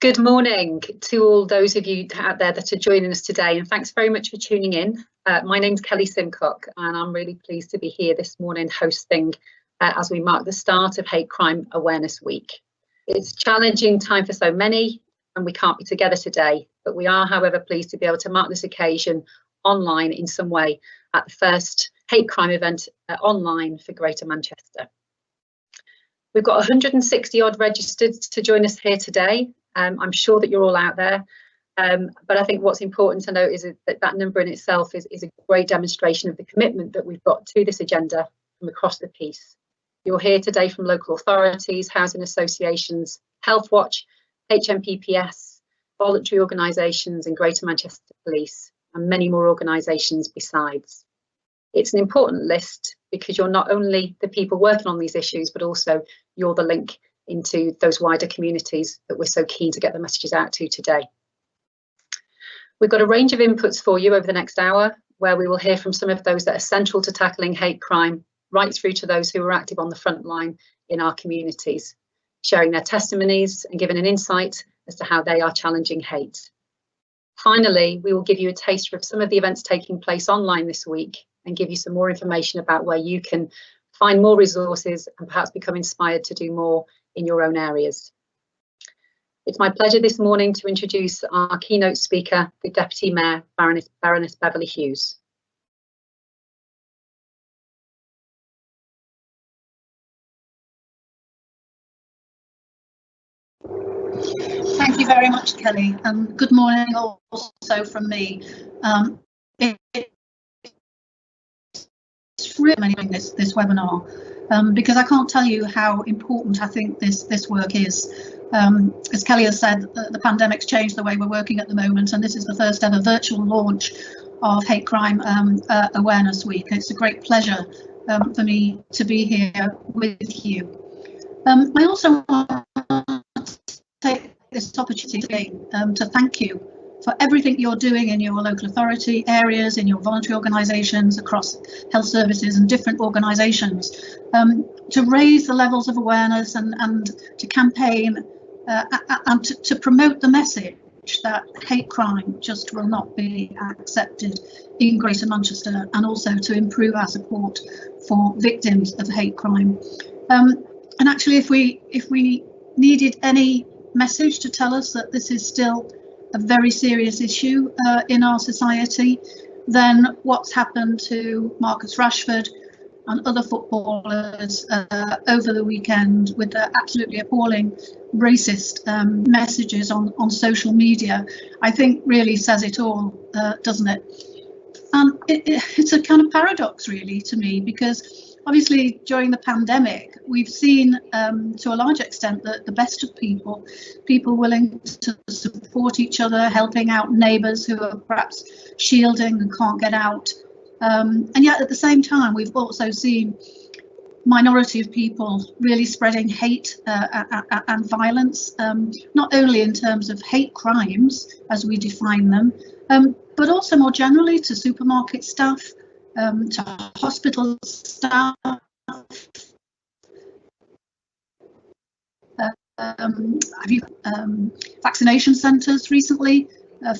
Good morning to all those of you out there that are joining us today, and thanks very much for tuning in. My name's Kelly Simcock, and I'm really pleased to be here this morning hosting as we mark the start of Hate Crime Awareness Week. It's a challenging time for so many, and we can't be together today, but we are, however, pleased to be able to mark this occasion online in some way at the first hate crime event online for Greater Manchester. We've got 160 odd registered to join us here today. I'm sure that you're all out there, but I think what's important to note is that number in itself is a great demonstration of the commitment that we've got to this agenda from across the piece. You're here today from local authorities, housing associations, Health Watch, HMPPS, voluntary organisations and Greater Manchester Police, and many more organisations besides. It's an important list because you're not only the people working on these issues, but also you're the link into those wider communities that we're so keen to get the messages out to today. We've got a range of inputs for you over the next hour, where we will hear from some of those that are central to tackling hate crime, right through to those who are active on the front line in our communities, sharing their testimonies and giving an insight as to how they are challenging hate. Finally, we will give you a taster of some of the events taking place online this week and give you some more information about where you can find more resources and perhaps become inspired to do more in your own areas. It's my pleasure this morning to introduce our keynote speaker, the Deputy Mayor, Baroness Beverly Hughes. Thank you very much, Kelly, and good morning also from me. It's really this webinar because I can't tell you how important I think this work is. As Kelly has said, the pandemic's changed the way we're working at the moment, and this is the first ever virtual launch of Hate Crime Awareness Week. It's a great pleasure for me to be here with you. I also want to take this opportunity to thank you for everything you're doing in your local authority areas, in your voluntary organisations, across health services and different organisations, to raise the levels of awareness and to campaign and to promote the message that hate crime just will not be accepted in Greater Manchester, and also to improve our support for victims of hate crime. And actually, if we needed any message to tell us that this is still a very serious issue in our society, then what's happened to Marcus Rashford and other footballers over the weekend with the absolutely appalling racist messages on social media, I think really says it all, doesn't it? And it's a kind of paradox really to me, because obviously during the pandemic we've seen to a large extent the best of people willing to support each other, helping out neighbours who are perhaps shielding and can't get out, and yet at the same time we've also seen minority of people really spreading hate and violence, not only in terms of hate crimes as we define them, but also more generally to supermarket staff, to hospital staff, vaccination centres recently,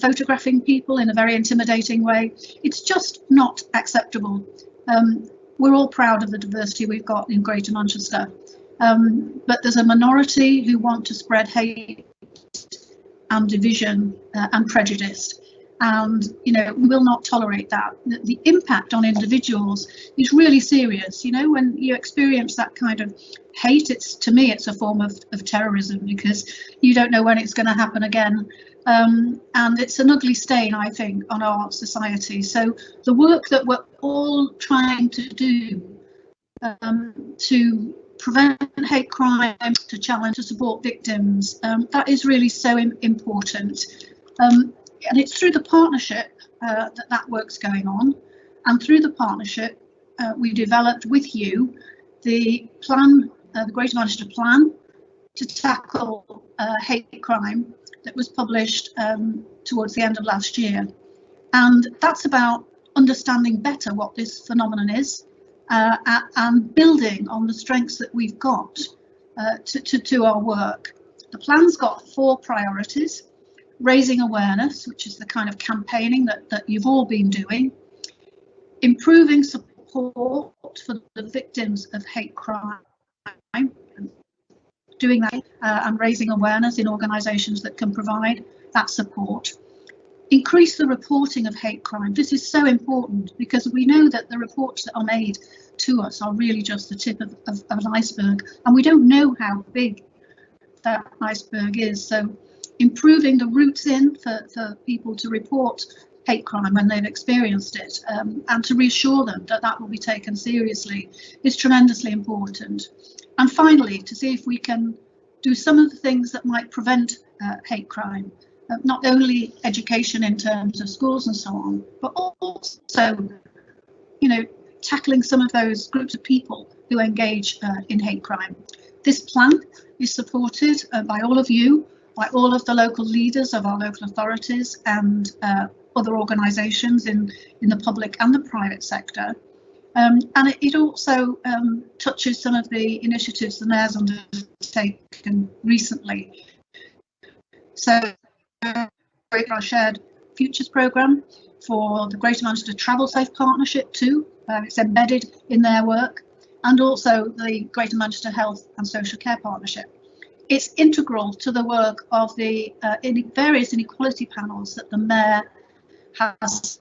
photographing people in a very intimidating way. It's just not acceptable. We're all proud of the diversity we've got in Greater Manchester, but there's a minority who want to spread hate and division and prejudice. And, you know, we will not tolerate that. The impact on individuals is really serious. You know, when you experience that kind of hate, to me, it's a form of terrorism, because you don't know when it's going to happen again. And it's an ugly stain, I think, on our society. So the work that we're all trying to do to prevent hate crime, to challenge, to support victims, that is really so important. And it's through the partnership that work's going on, and through the partnership we developed with you the plan, the Greater Manchester Plan to tackle hate crime, that was published towards the end of last year. And that's about understanding better what this phenomenon is and building on the strengths that we've got to our work. The plan's got 4 priorities: raising awareness, which is the kind of campaigning that you've all been doing, improving support for the victims of hate crime, doing that and raising awareness in organisations that can provide that support. Increase the reporting of hate crime. This is so important because we know that the reports that are made to us are really just the tip of an iceberg, and we don't know how big that iceberg is. So improving the routes in for people to report hate crime when they've experienced it, and to reassure them that that will be taken seriously, is tremendously important. And finally, to see if we can do some of the things that might prevent hate crime, not only education in terms of schools and so on, but also, you know, tackling some of those groups of people who engage in hate crime. This plan is supported by all of you, by all of the local leaders of our local authorities and other organisations in the public and the private sector. And it also touches some of the initiatives the Mayor's undertaken recently. So our Shared Futures programme for the Greater Manchester Travel Safe Partnership too, it's embedded in their work, and also the Greater Manchester Health and Social Care Partnership. It's integral to the work of the various inequality panels that the Mayor has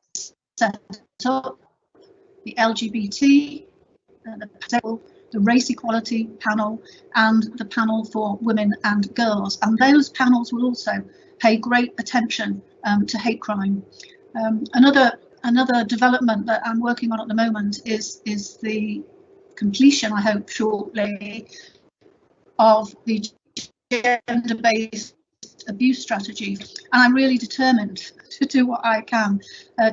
set up: the LGBT, the Race Equality Panel, and the Panel for Women and Girls. And those panels will also pay great attention to hate crime. Another development that I'm working on at the moment is the completion, I hope shortly, of the gender-based abuse strategy, and I'm really determined to do what I can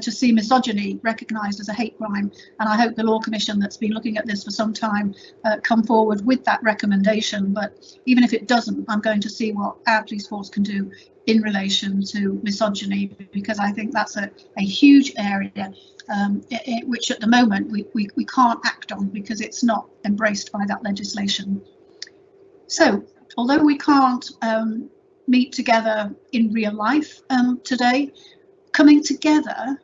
to see misogyny recognised as a hate crime, and I hope the Law Commission that's been looking at this for some time come forward with that recommendation. But even if it doesn't, I'm going to see what our police force can do in relation to misogyny, because I think that's a huge area which at the moment we can't act on because it's not embraced by that legislation. So although we can't meet together in real life today, coming together,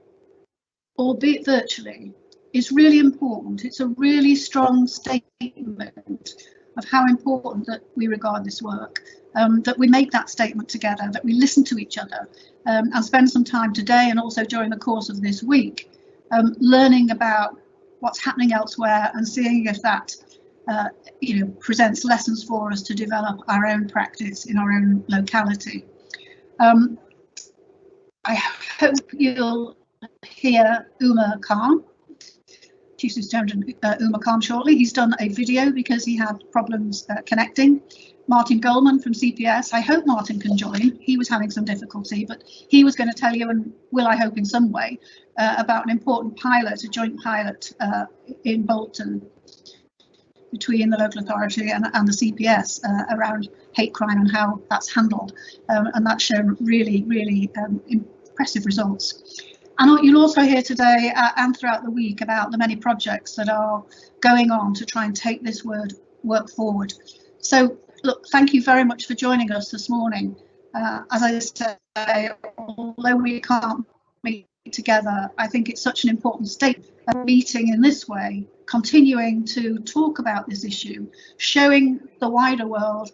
albeit virtually, is really important. It's a really strong statement of how important that we regard this work, that we make that statement together, that we listen to each other, and spend some time today and also during the course of this week learning about what's happening elsewhere and seeing if that presents lessons for us to develop our own practice in our own locality. I hope you'll hear Umar Khan, Chief Superintendent Umar Khan, shortly. He's done a video because he had problems connecting. Martin Goldman from CPS, I hope Martin can join. He was having some difficulty, but he was going to tell you, and will I hope in some way, about an important pilot, a joint pilot in Bolton between the local authority and the CPS around hate crime and how that's handled, and that's shown really, really impressive results. And you'll also hear today and throughout the week about the many projects that are going on to try and take this work forward. So look, thank you very much for joining us this morning. As I say, although we can't meet together, I think it's such an important statement of meeting in this way, continuing to talk about this issue, showing the wider world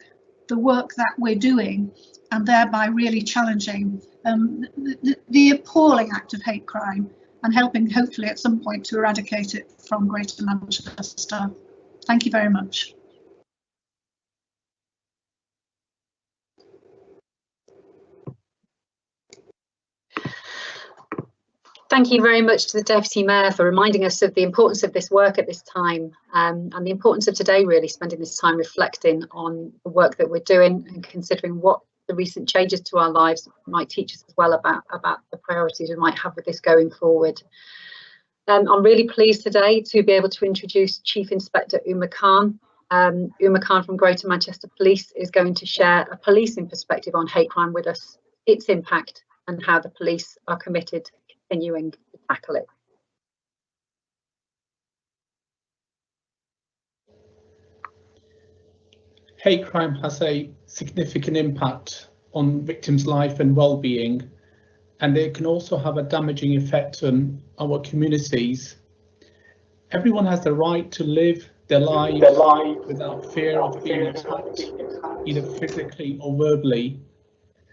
the work that we're doing, and thereby really challenging the appalling act of hate crime and helping hopefully at some point to eradicate it from Greater Manchester. Thank you very much. Thank you very much to the Deputy Mayor for reminding us of the importance of this work at this time, and the importance of today, really spending this time reflecting on the work that we're doing and considering what the recent changes to our lives might teach us as well about the priorities we might have with this going forward. I'm really pleased today to be able to introduce Chief Inspector Umar Khan. Umar Khan from Greater Manchester Police is going to share a policing perspective on hate crime with us, its impact, and how the police are committed to continuing to tackle it. hate crime has a significant impact on victims' life and well-being, and it can also have a damaging effect on our communities. Everyone has the right to live their lives without fear of being attacked, either physically or verbally.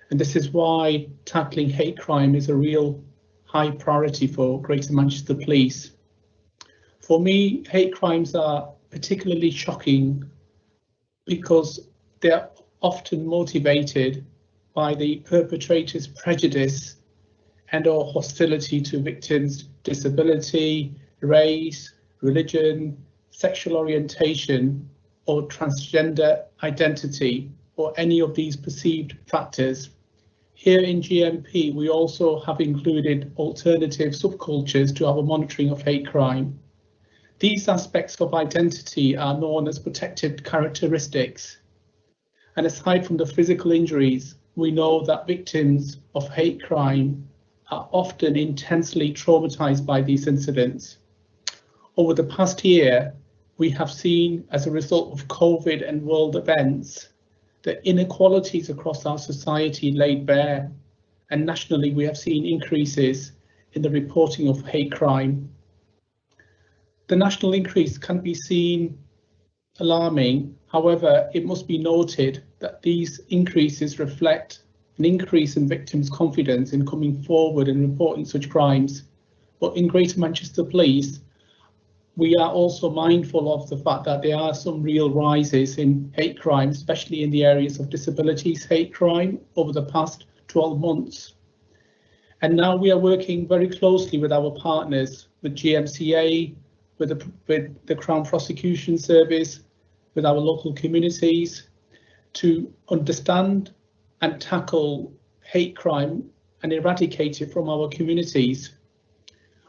And this is why tackling hate crime is a real high priority for Greater Manchester Police. For me, hate crimes are particularly shocking because they're often motivated by the perpetrator's prejudice and/or hostility to victims' disability, race, religion, sexual orientation, or transgender identity, or any of these perceived factors. Here in GMP, we also have included alternative subcultures to our monitoring of hate crime. These aspects of identity are known as protected characteristics. And aside from the physical injuries, we know that victims of hate crime are often intensely traumatized by these incidents. Over the past year, we have seen, as a result of COVID and world events, the inequalities across our society laid bare, and nationally we have seen increases in the reporting of hate crime. The national increase can be seen alarming. However, it must be noted that these increases reflect an increase in victims' confidence in coming forward and reporting such crimes. But in Greater Manchester Police, we are also mindful of the fact that there are some real rises in hate crime, especially in the areas of disabilities hate crime over the past 12 months. And now we are working very closely with our partners, with GMCA, with the Crown Prosecution Service, with our local communities, to understand and tackle hate crime and eradicate it from our communities.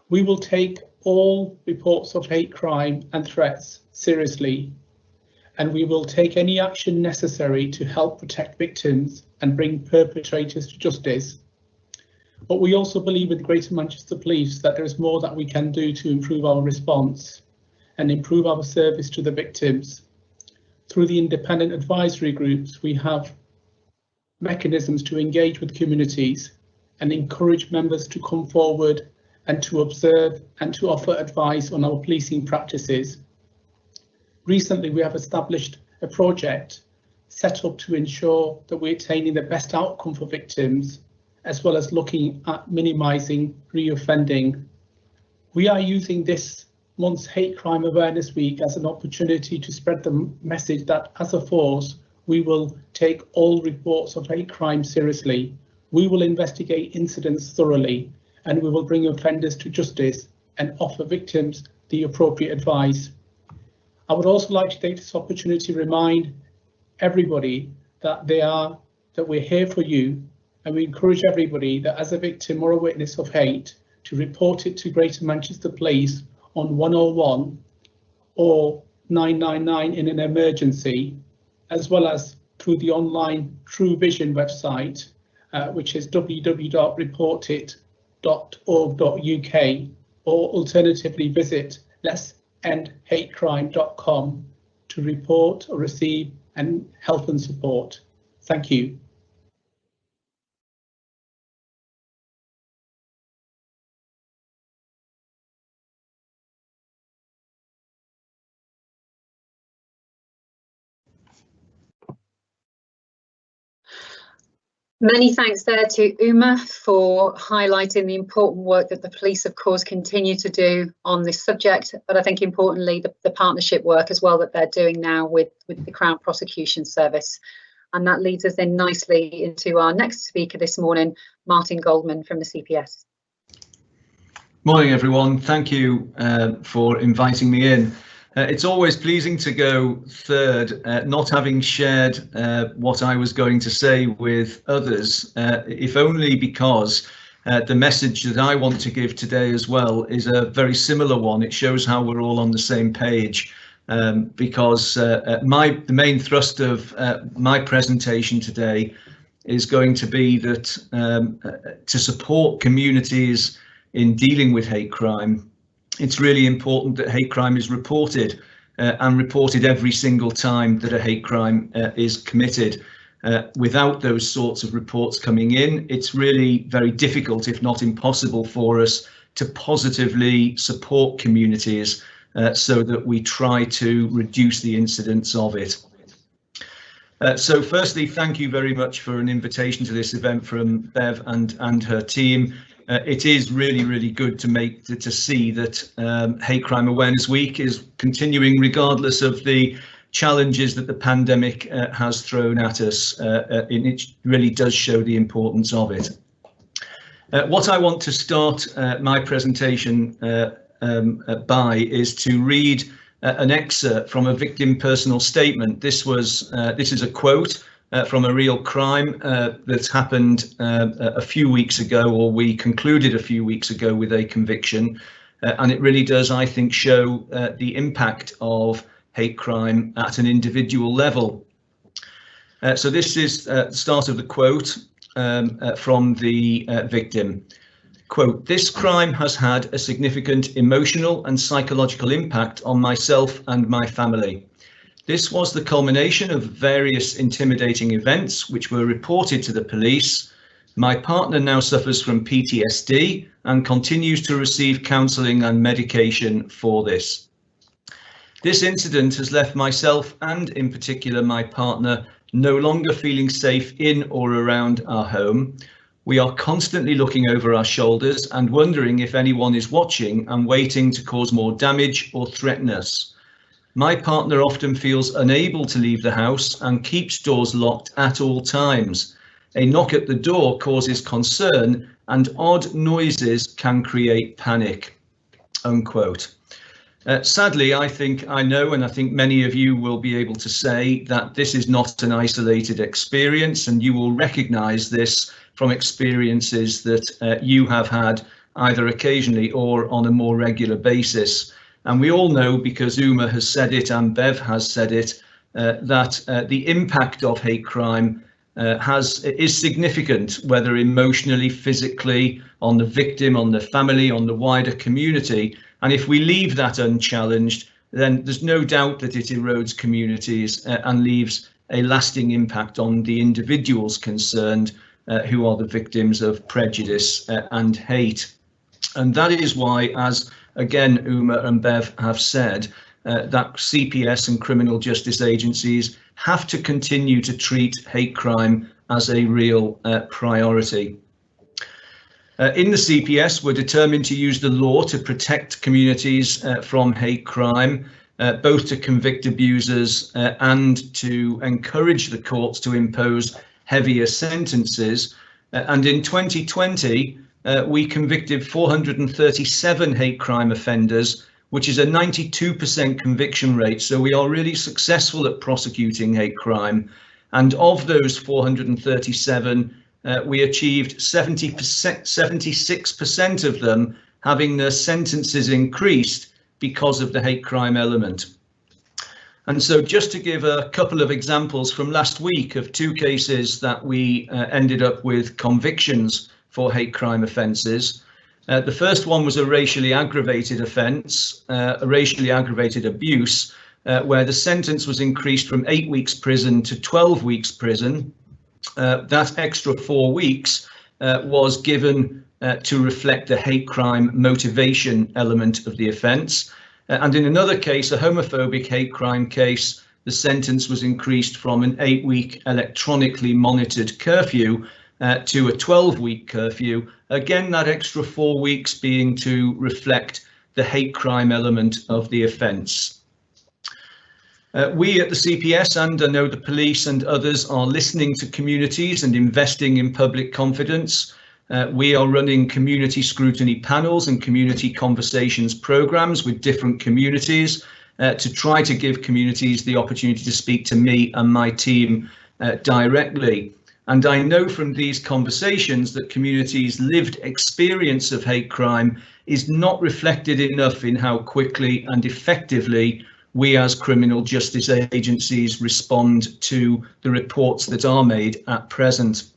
We will take all reports of hate crime and threats seriously, and we will take any action necessary to help protect victims and bring perpetrators to justice. But we also believe with Greater Manchester Police that there is more that we can do to improve our response and improve our service to the victims. Through the independent advisory groups, we have mechanisms to engage with communities and encourage members to come forward and to observe and to offer advice on our policing practices. Recently, we have established a project set up to ensure that we're attaining the best outcome for victims, as well as looking at minimising reoffending. We are using this month's Hate Crime Awareness Week as an opportunity to spread the message that as a force, we will take all reports of hate crime seriously. We will investigate incidents thoroughly, and we will bring offenders to justice and offer victims the appropriate advice. I would also like to take this opportunity to remind everybody that we're here for you, and we encourage everybody that as a victim or a witness of hate to report it to Greater Manchester Police on 101 or 999 in an emergency, as well as through the online True Vision website, which is www.reportit.org.uk, or alternatively visit letsendhatecrime.com to report or receive and help and support. Thank you. Many thanks there to Uma for highlighting the important work that the police, of course, continue to do on this subject, but I think importantly the partnership work as well that they're doing now with the Crown Prosecution Service. And that leads us in nicely into our next speaker this morning, Martin Goldman from the CPS. Morning everyone, thank you for inviting me in. It's always pleasing to go third, not having shared what I was going to say with others, if only because the message that I want to give today as well is a very similar one. It shows how we're all on the same page, because the main thrust of my presentation today is going to be that to support communities in dealing with hate crime, it's really important that hate crime is reported and reported every single time that a hate crime is committed. Without those sorts of reports coming in, it's really very difficult, if not impossible, for us to positively support communities so that we try to reduce the incidence of it. So firstly, thank you very much for an invitation to this event from Bev and her team. It is really good to see that Hate Crime Awareness Week is continuing regardless of the challenges that the pandemic has thrown at us. It really does show the importance of it. What I want to start my presentation by is to read an excerpt from a victim personal statement. This is a quote from a real crime that's happened a few weeks ago, or we concluded a few weeks ago with a conviction, and it really does, I think, show the impact of hate crime at an individual level. So this is the start of the quote from the victim. Quote, "This crime has had a significant emotional and psychological impact on myself and my family. This was the culmination of various intimidating events which were reported to the police. My partner now suffers from PTSD and continues to receive counselling and medication for this. This incident has left myself, and in particular my partner, no longer feeling safe in or around our home. We are constantly looking over our shoulders and wondering if anyone is watching and waiting to cause more damage or threaten us. My partner often feels unable to leave the house and keeps doors locked at all times. A knock at the door causes concern and odd noises can create panic." Unquote. Sadly, I know, and I think many of you will be able to say that this is not an isolated experience, and you will recognise this from experiences that you have had either occasionally or on a more regular basis. And we all know, because Uma has said it and Bev has said it, that the impact of hate crime is significant, whether emotionally, physically, on the victim, on the family, on the wider community. And if we leave that unchallenged, then there's no doubt that it erodes communities and leaves a lasting impact on the individuals concerned, who are the victims of prejudice and hate. And that is why, as again Uma and Bev have said, that CPS and criminal justice agencies have to continue to treat hate crime as a real priority. In the CPS, we're determined to use the law to protect communities from hate crime, both to convict abusers and to encourage the courts to impose heavier sentences. And in 2020, we convicted 437 hate crime offenders, which is a 92% conviction rate. So we are really successful at prosecuting hate crime. And of those 437, we achieved 76% of them having their sentences increased because of the hate crime element. And so just to give a couple of examples from last week of two cases that we ended up with convictions for hate crime offences. The first one was a racially aggravated offence, a racially aggravated abuse, where the sentence was increased from 8 weeks prison to 12 weeks prison. That extra 4 weeks was given to reflect the hate crime motivation element of the offence. And in another case, a homophobic hate crime case, the sentence was increased from an 8-week electronically monitored curfew to a 12-week curfew. Again, that extra 4 weeks being to reflect the hate crime element of the offence. We at the CPS, and I know the police and others, are listening to communities and investing in public confidence. We are running community scrutiny panels and community conversations programs with different communities to try to give communities the opportunity to speak to me and my team directly. And I know from these conversations that communities' lived experience of hate crime is not reflected enough in how quickly and effectively we as criminal justice agencies respond to the reports that are made at present.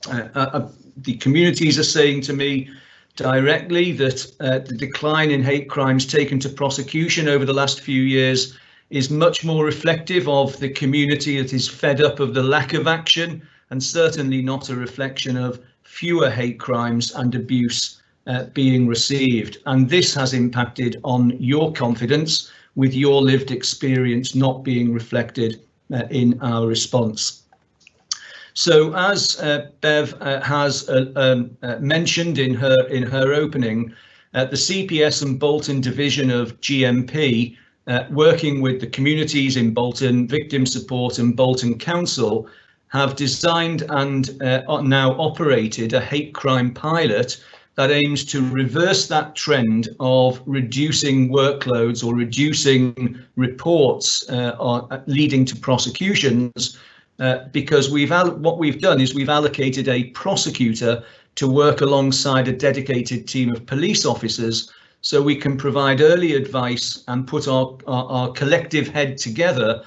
The communities are saying to me directly that the decline in hate crimes taken to prosecution over the last few years is much more reflective of the community that is fed up of the lack of action, and certainly not a reflection of fewer hate crimes and abuse being received. And this has impacted on your confidence, with your lived experience not being reflected in our response. So as Bev has mentioned in her opening, the CPS and Bolton division of GMP, working with the communities in Bolton, Victim Support and Bolton Council, have designed and now operated a hate crime pilot that aims to reverse that trend of reducing workloads or reducing reports leading to prosecutions, because what we've done is we've allocated a prosecutor to work alongside a dedicated team of police officers, so we can provide early advice and put our collective head together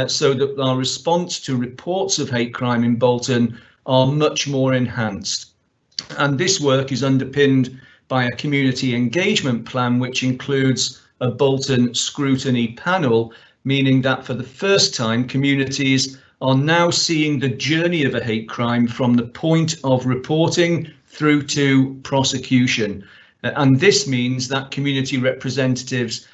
so that our response to reports of hate crime in Bolton are much more enhanced. And this work is underpinned by a community engagement plan, which includes a Bolton scrutiny panel, meaning that for the first time, communities are now seeing the journey of a hate crime from the point of reporting through to prosecution. And this means that community representatives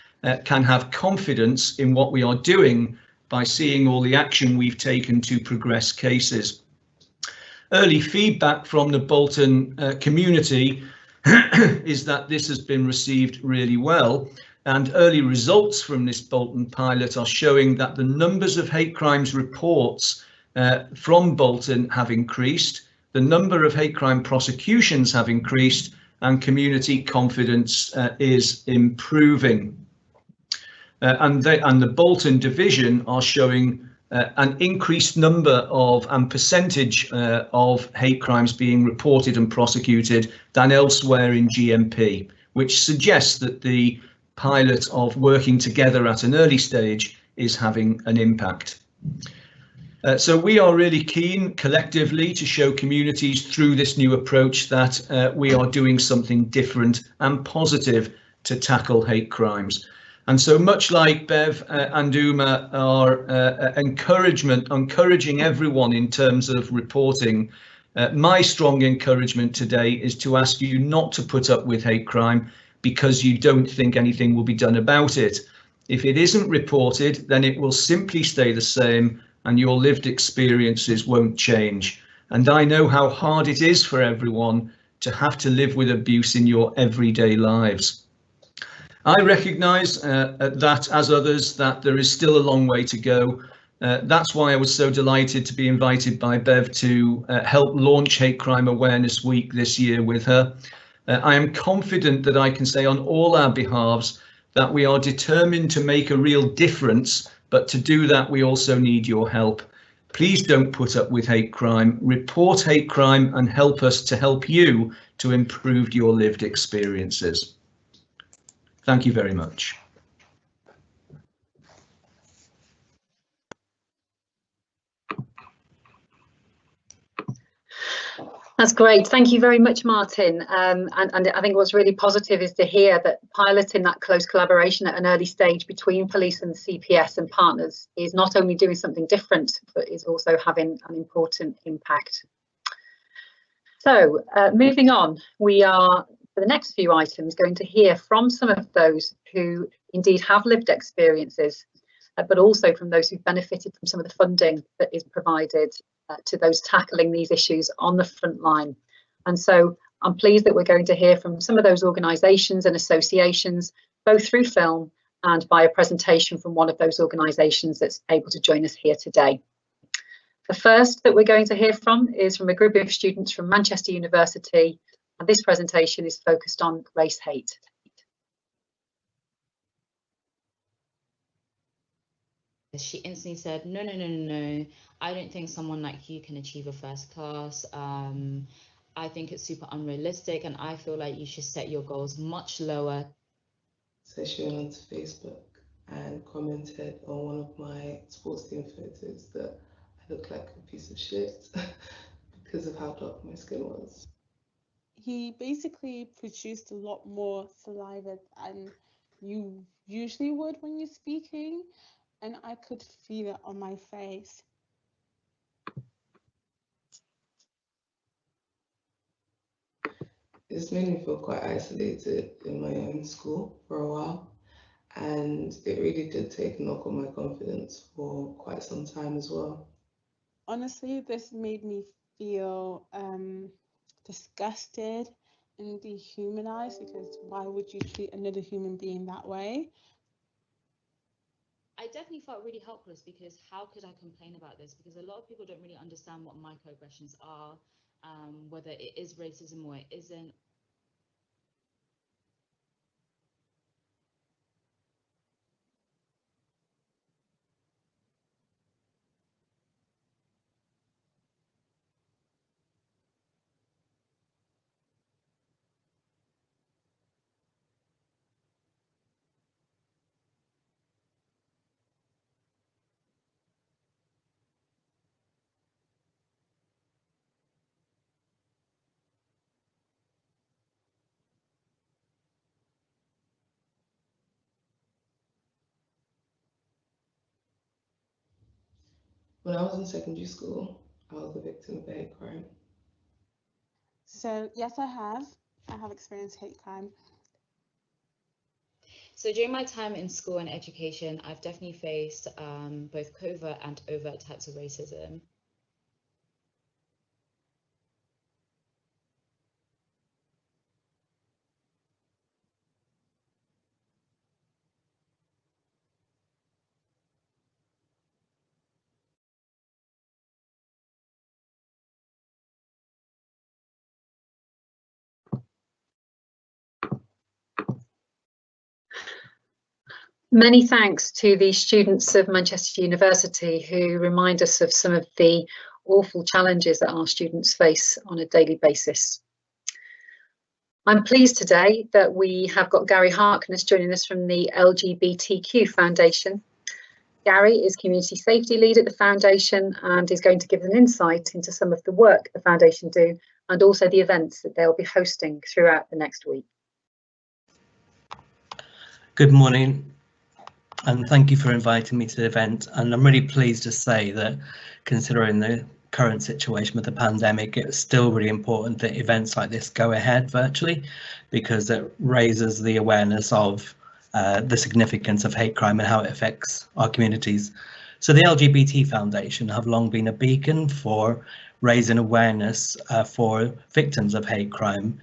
can have confidence in what we are doing by seeing all the action we've taken to progress cases. Early feedback from the Bolton community is that this has been received really well, and early results from this Bolton pilot are showing that the numbers of hate crimes reports from Bolton have increased, the number of hate crime prosecutions have increased, and community confidence is improving. And the Bolton division are showing an increased number of and percentage of hate crimes being reported and prosecuted than elsewhere in GMP, which suggests that the pilot of working together at an early stage is having an impact. So we are really keen collectively to show communities through this new approach that we are doing something different and positive to tackle hate crimes. And so much like Bev and Uma are encouraging everyone in terms of reporting, my strong encouragement today is to ask you not to put up with hate crime because you don't think anything will be done about it. If it isn't reported, then it will simply stay the same and your lived experiences won't change. And I know how hard it is for everyone to have to live with abuse in your everyday lives. I recognise that, as others, that there is still a long way to go. That's why I was so delighted to be invited by Bev to help launch Hate Crime Awareness Week this year with her. I am confident that I can say on all our behalves that we are determined to make a real difference, but to do that we also need your help. Please don't put up with hate crime, report hate crime and help us to help you to improve your lived experiences. Thank you very much. That's great. Thank you very much, Martin. And I think what's really positive is to hear that piloting that close collaboration at an early stage between police and the CPS and partners is not only doing something different, but is also having an important impact. So moving on, we are, for the next few items, going to hear from some of those who indeed have lived experiences, but also from those who've benefited from some of the funding that is provided to those tackling these issues on the front line. And so I'm pleased that we're going to hear from some of those organisations and associations, both through film and by a presentation from one of those organisations that's able to join us here today. The first that we're going to hear from is from a group of students from Manchester University, and this presentation is focused on race hate. She instantly said, no, no, no, no, no. I don't think someone like you can achieve a first class. I think it's super unrealistic and I feel like you should set your goals much lower. So she went onto Facebook and commented on one of my sports team photos that I look like a piece of shit because of how dark my skin was. He basically produced a lot more saliva than you usually would when you're speaking. and I could feel it on my face. It's made me feel quite isolated in my own school for a while, and it really did take a knock on my confidence for quite some time as well. Honestly, this made me feel disgusted and dehumanized, because why would you treat another human being that way? I definitely felt really helpless, because how could I complain about this? Because a lot of people don't really understand what microaggressions are, whether it is racism or it isn't. When I was in secondary school, I was a victim of a hate crime. So yes, I have experienced hate crime. So during my time in school and education, I've definitely faced both covert and overt types of racism. Many thanks to the students of Manchester University who remind us of some of the awful challenges that our students face on a daily basis. I'm pleased today that we have got Gary Harkness joining us from the LGBTQ Foundation. Gary is Community Safety Lead at the Foundation and is going to give an insight into some of the work the Foundation do and also the events that they'll be hosting throughout the next week. Good morning, and thank you for inviting me to the event. And I'm really pleased to say that, considering the current situation with the pandemic, it's still really important that events like this go ahead virtually, because it raises the awareness of the significance of hate crime and how it affects our communities. So the LGBT Foundation have long been a beacon for raising awareness for victims of hate crime.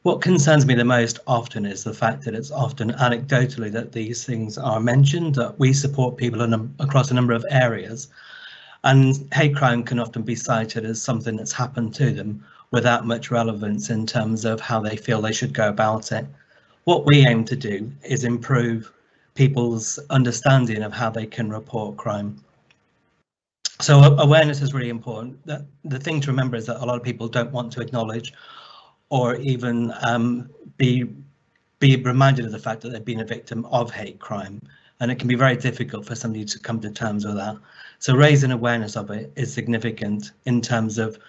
What concerns me the most often is the fact that it's often anecdotally that these things are mentioned, that we support people across a number of areas, and hate crime can often be cited as something that's happened to them without much relevance in terms of how they feel they should go about it. What we aim to do is improve people's understanding of how they can report crime. So awareness is really important. The thing to remember is that a lot of people don't want to acknowledge or even be reminded of the fact that they've been a victim of hate crime, and it can be very difficult for somebody to come to terms with that. So raising awareness of it is significant in terms of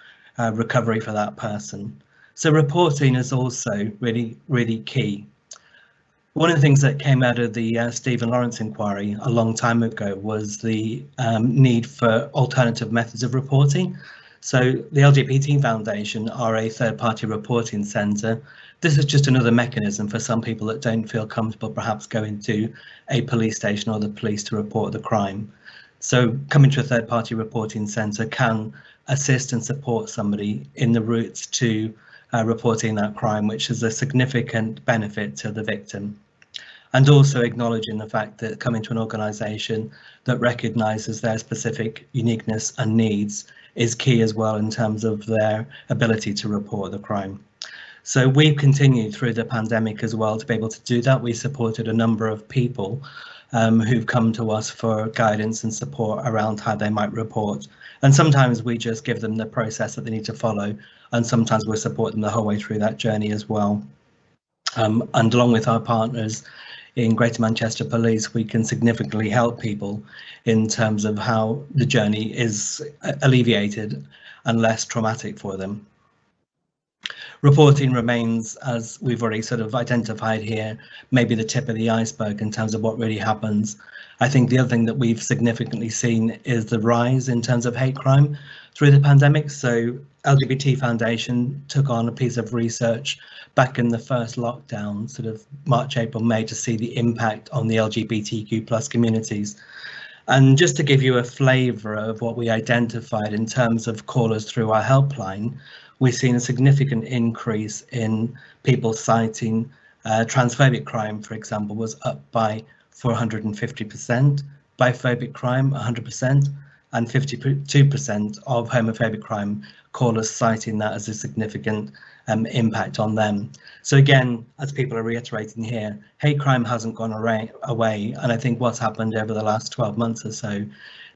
recovery for that person. So reporting is also really, really key. One of the things that came out of the Stephen Lawrence inquiry a long time ago was the need for alternative methods of reporting. So the LGBT Foundation are a third-party reporting centre. This is just another mechanism for some people that don't feel comfortable perhaps going to a police station or the police to report the crime. So coming to a third-party reporting centre can assist and support somebody in the routes to reporting that crime, which is a significant benefit to the victim. And also acknowledging the fact that coming to an organisation that recognises their specific uniqueness and needs is key as well in terms of their ability to report the crime. So we've continued through the pandemic as well to be able to do that. We supported a number of people who've come to us for guidance and support around how they might report. And sometimes we just give them the process that they need to follow, and sometimes we'll support them the whole way through that journey as well. And along with our partners in Greater Manchester Police, we can significantly help people in terms of how the journey is alleviated and less traumatic for them. reporting remains, as we've already sort of identified here, maybe the tip of the iceberg in terms of what really happens. I think the other thing that we've significantly seen is the rise in terms of hate crime through the pandemic. So LGBT Foundation took on a piece of research back in the first lockdown, sort of March, April, May, to see the impact on the LGBTQ plus communities. And just to give you a flavour of what we identified in terms of callers through our helpline, we've seen a significant increase in people citing transphobic crime, for example, was up by 450%, biphobic crime 100%, and 52% of homophobic crime, callers citing that as a significant impact on them. So again, as people are reiterating here, hate crime hasn't gone away, and I think what's happened over the last 12 months or so,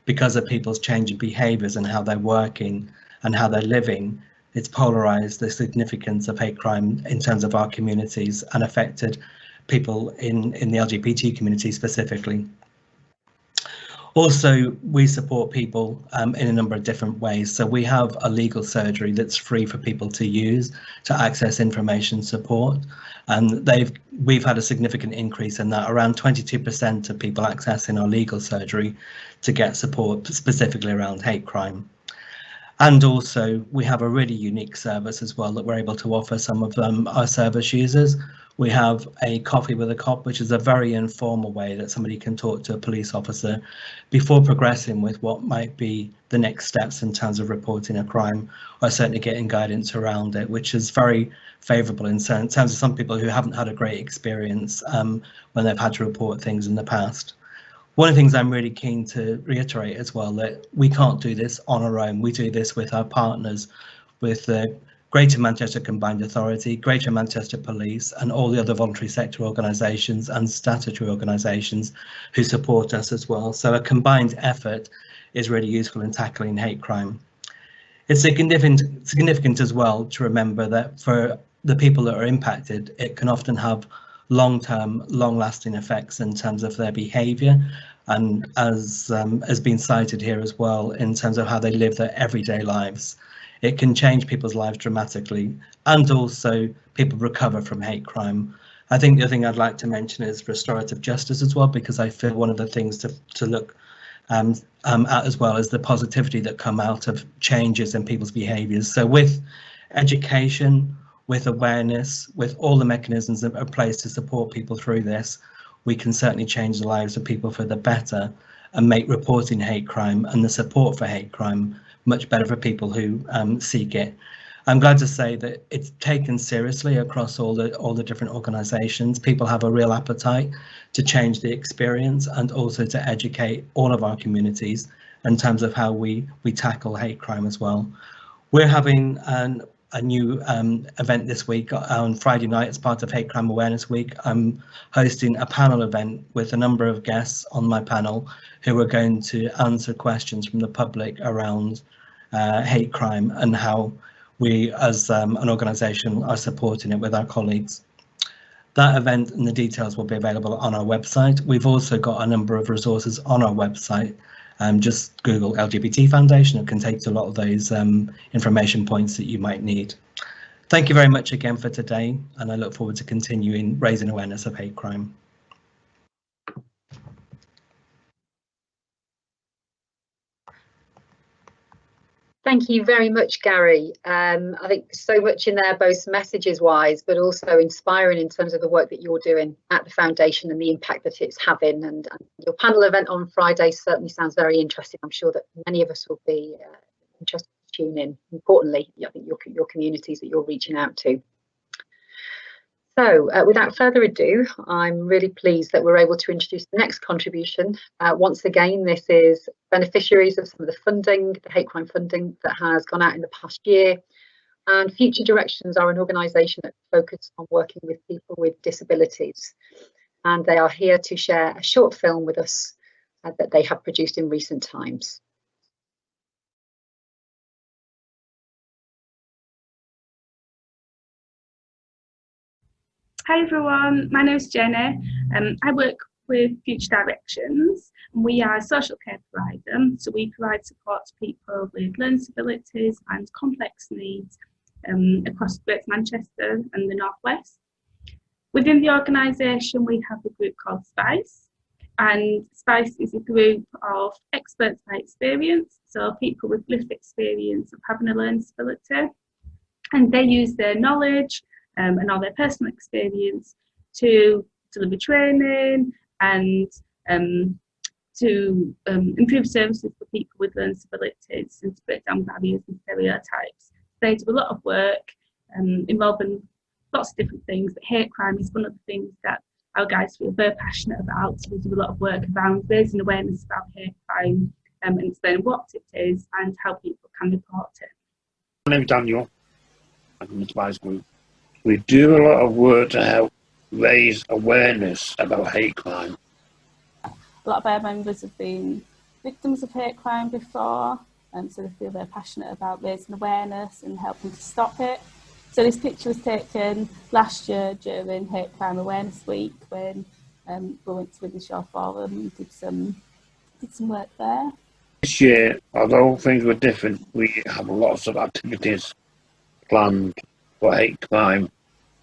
because of people's changing behaviours and how they're working and how they're living, it's polarised the significance of hate crime in terms of our communities and affected people in the LGBT community specifically. Also, we support people in a number of different ways. So we have a legal surgery that's free for people to use to access information support. And we've had a significant increase in that, around 22% of people accessing our legal surgery to get support specifically around hate crime. And also, we have a really unique service as well that we're able to offer some of our service users. We have a coffee with a cop, which is a very informal way that somebody can talk to a police officer before progressing with what might be the next steps in terms of reporting a crime, or certainly getting guidance around it, which is very favourable in terms of some people who haven't had a great experience when they've had to report things in the past. One of the things I'm really keen to reiterate as well, that we can't do this on our own. We do this with our partners, with the Greater Manchester Combined Authority, Greater Manchester Police, and all the other voluntary sector organisations and statutory organisations who support us as well. So a combined effort is really useful in tackling hate crime. It's significant as well to remember that for the people that are impacted, it can often have long-term, long-lasting effects in terms of their behaviour, and as has been cited here as well, in terms of how they live their everyday lives. It can change people's lives dramatically, and also people recover from hate crime. I think the other thing I'd like to mention is restorative justice as well, because I feel one of the things to look at as well is the positivity that come out of changes in people's behaviours. So with education, with awareness, with all the mechanisms that are in place to support people through this, we can certainly change the lives of people for the better and make reporting hate crime and the support for hate crime much better for people who seek it. I'm glad to say that it's taken seriously across all the different organisations. People have a real appetite to change the experience and also to educate all of our communities in terms of how we tackle hate crime as well. We're having a new event this week on Friday night as part of Hate Crime Awareness Week. I'm hosting a panel event with a number of guests on my panel who are going to answer questions from the public around hate crime and how we as an organisation are supporting it with our colleagues. That event and the details will be available on our website. We've also got a number of resources on our website. Just Google LGBT Foundation. It can take to a lot of those information points that you might need. Thank you very much again for today, and I look forward to continuing raising awareness of hate crime. Thank you very much, Gary. I think so much in there, both messages wise, but also inspiring in terms of the work that you're doing at the foundation and the impact that it's having. And your panel event on Friday certainly sounds very interesting. I'm sure that many of us will be interested to tune in. Importantly, I think your communities that you're reaching out to. So without further ado, I'm really pleased that we're able to introduce the next contribution. Once again, this is beneficiaries of some of the funding, the hate crime funding that has gone out in the past year. And Future Directions are an organisation that focuses on working with people with disabilities. And they are here to share a short film with us that they have produced in recent times. Hi everyone, my name is Jenny. I work with Future Directions, and we are a social care provider. So we provide support to people with learning disabilities and complex needs across Greater Manchester and the North West. Within the organisation, we have a group called SPICE, and SPICE is a group of experts by experience, so people with lived experience of having a learning disability, and they use their knowledge and all their personal experience to deliver training and to improve services for people with learning disabilities and to break down barriers and stereotypes. They do a lot of work involving lots of different things, but hate crime is one of the things that our guys feel very passionate about. So we do a lot of work around raising awareness about hate crime and explaining what it is and how people can report it. My name's Daniel. I'm from the SPICE group. We do a lot of work to help raise awareness about hate crime. A lot of our members have been victims of hate crime before, and so they feel they're passionate about raising awareness and helping to stop it. So this picture was taken last year during Hate Crime Awareness Week when we went to Withenshaw Forum and did some work there. This year, although things were different, we have lots of activities planned for Hate Crime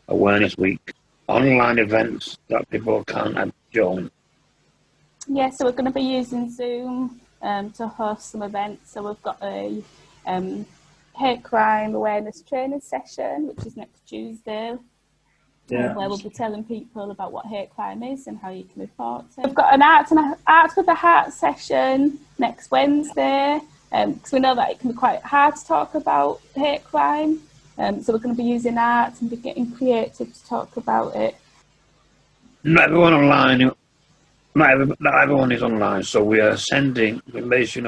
Awareness Week. Online events that people can join. Yeah, so we're going to be using Zoom to host some events. So we've got a hate crime awareness training session, which is next Tuesday, where we'll be telling people about what hate crime is and how you can report it. We've got an art with a heart session next Wednesday, because we know that it can be quite hard to talk about hate crime. So we're going to be using art and be getting creative to talk about it. Not everyone online. Not everyone is online, so we are sending information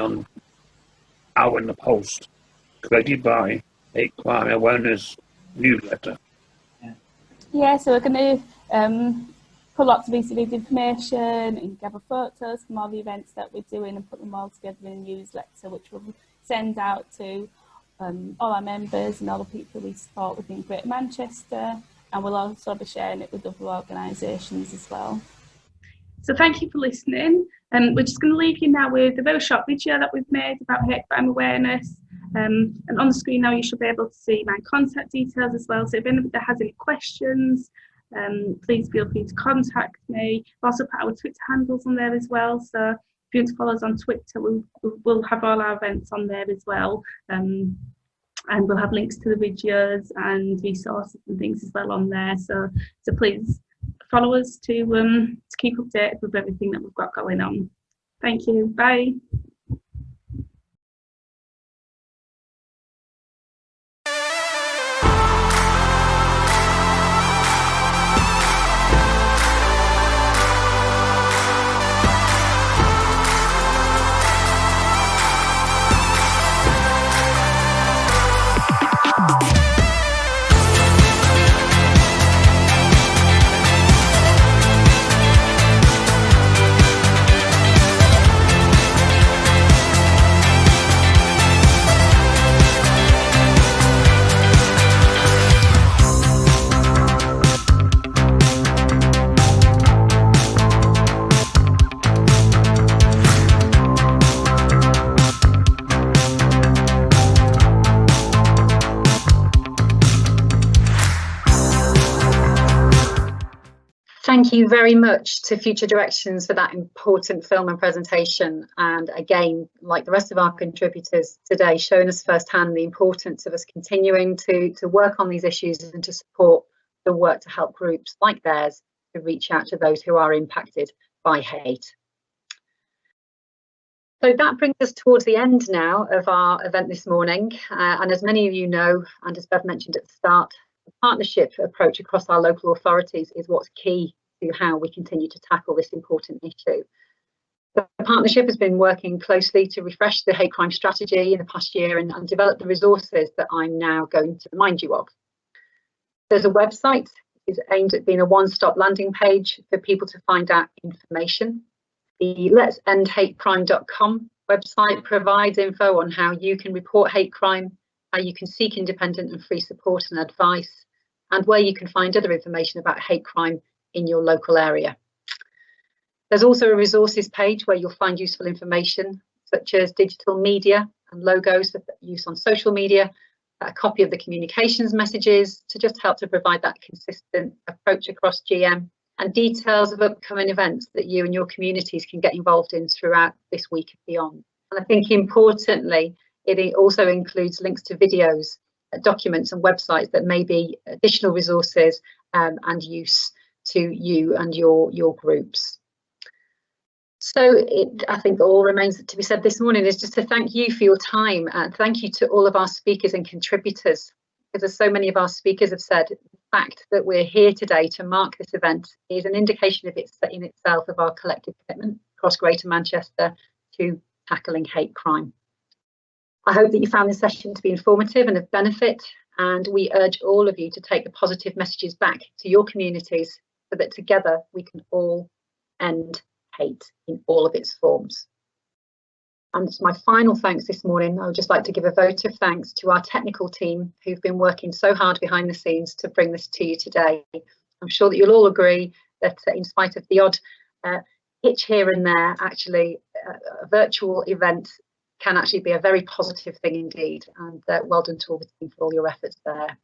out in the post created by Hate Crime Awareness newsletter. Yeah, so we're going to put lots of easy read information and gather photos from all the events that we're doing and put them all together in a newsletter, which we'll send out to all our members and all the people we support within Greater Manchester, and we'll also be sharing it with other organisations as well. So thank you for listening. We're just going to leave you now with a very short video that we've made about hate crime awareness. And on the screen now you should be able to see my contact details as well. So if anybody has any questions, please feel free to contact me. We've also put our Twitter handles on there as well. So if you want to follow us on Twitter, we'll have all our events on there as well. And we'll have links to the videos and resources and things as well on there. So please follow us to keep updated with everything that we've got going on. Thank you. Bye. Thank you very much to Future Directions for that important film and presentation, and again, like the rest of our contributors today, showing us firsthand the importance of us continuing to work on these issues and to support the work to help groups like theirs to reach out to those who are impacted by hate. So that brings us towards the end now of our event this morning, and as many of you know, and as Bev mentioned at the start, the partnership approach across our local authorities is what's key to how we continue to tackle this important issue. The partnership has been working closely to refresh the hate crime strategy in the past year and develop the resources that I'm now going to remind you of. There's a website which is aimed at being a one-stop landing page for people to find out information. The letsendhatecrime.com website provides info on how you can report hate crime, how you can seek independent and free support and advice, and where you can find other information about hate crime in your local area. There's also a resources page where you'll find useful information such as digital media and logos for use on social media, a copy of the communications messages to just help to provide that consistent approach across GM, and details of upcoming events that you and your communities can get involved in throughout this week and beyond. And I think importantly, it also includes links to videos, documents and websites that may be additional resources and use to you and your groups. So I think all remains to be said this morning is just to thank you for your time, and thank you to all of our speakers and contributors, because as so many of our speakers have said, the fact that we're here today to mark this event is an indication of in itself of our collective commitment across Greater Manchester to tackling hate crime. I hope that you found this session to be informative and of benefit, and we urge all of you to take the positive messages back to your communities so that together we can all end hate in all of its forms. And as my final thanks this morning, I would just like to give a vote of thanks to our technical team who've been working so hard behind the scenes to bring this to you today. I'm sure that you'll all agree that in spite of the odd hitch here and there, actually a virtual event can actually be a very positive thing indeed, and well done to all the team for all your efforts there.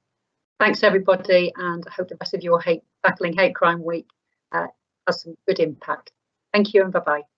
Thanks everybody, and I hope the rest of your tackling hate crime week has some good impact. Thank you and bye-bye.